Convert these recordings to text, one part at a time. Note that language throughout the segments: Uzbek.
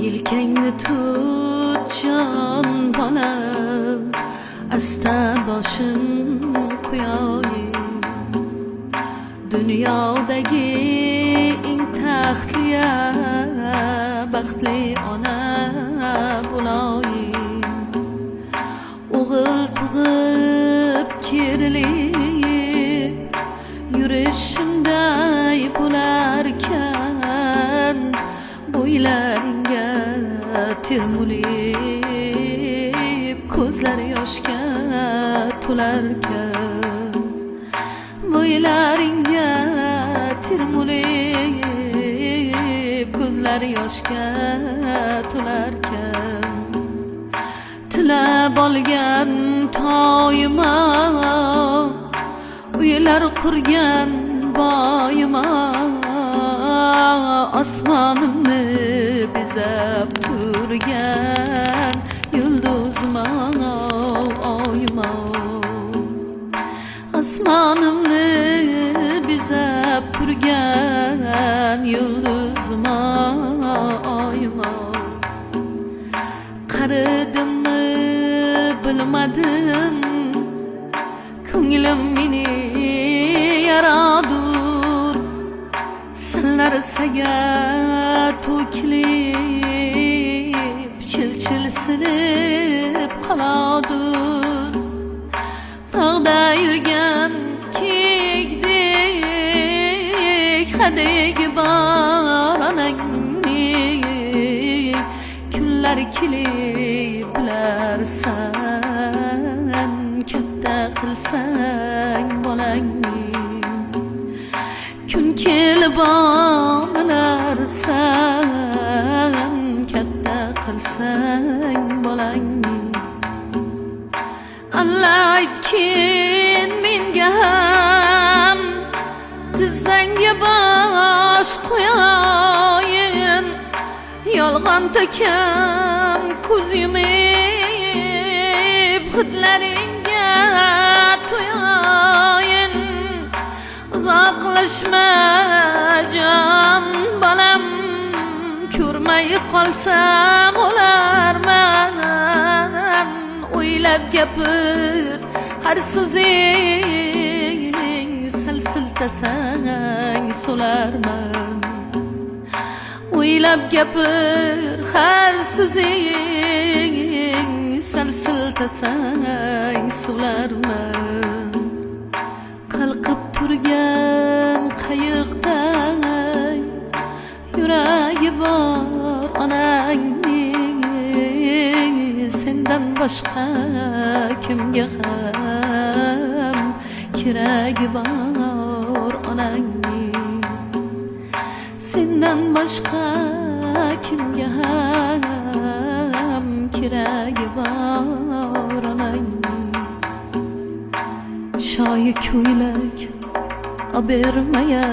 Yelkangni tut jon bolam, asta boshim qo'yayim. Dunyodagi eng taxtli baxtli ona bo'layim. O'g'il tug'ib kerilib yurish shunday bo'larkan, bo'ylaringga termulib ko'zlar yoshga to'larkan, bo'ylaringga termulib ko'zlar yoshga to'larkan. Tilab olgan toyima, uylar qurgan boyima, osmonimni bezab turgan yulduzima, oyima. Osmonimni bezab turgan yulduzima, oyima. Qaridimmi bilmadim, ko'nglim meni yaradur. Senlar saga to'kilib chil-chil silib qoladur. Tog'da yurgan kekdek hadegi bor onangni, kunlar kelib bilarsan, katta qilsang bolangni. Kun kelib olarsan, katta qilsang bolangni. Allah aytkin menga ham, tizzangga bosh qo'yayin. Yolg'on takam ko'z yumib hidlaringga to'yayin. Uzoqlashma jon bolam, ko'rmay qolsam o'larman. O'ylab gapir har so'zing, sal siltasang so'larman. O'ylab gapir har so'zing, sal siltasang so'larman. Qalqib turgan qayiqday yuragi bor onangning, sendan boshqa kimga ham keragi bor onangning. Sendan boshqa kimga ham keragi bor onangning. Shoyi ko'ylak obermaya,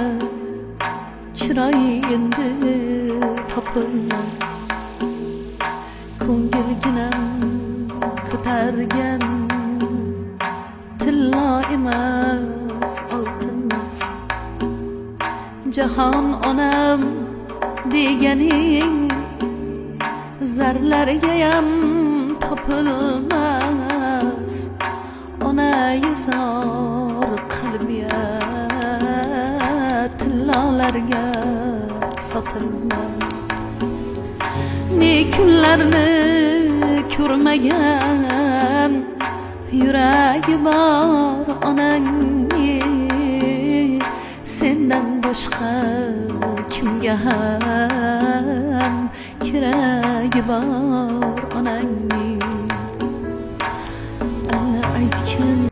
chiroyi endi topilmas. Ko'ngilginam ko'targan tillo emas, oltinmas. Jahon onam deganing zarlargayam topilmas. Onai zor qalbiya tillolarga sotilmas. Ne kunlarni ko'rmagan yuragi bor onangni, sendan boshqa kimga ham keragi bor onangni. Allah aytgan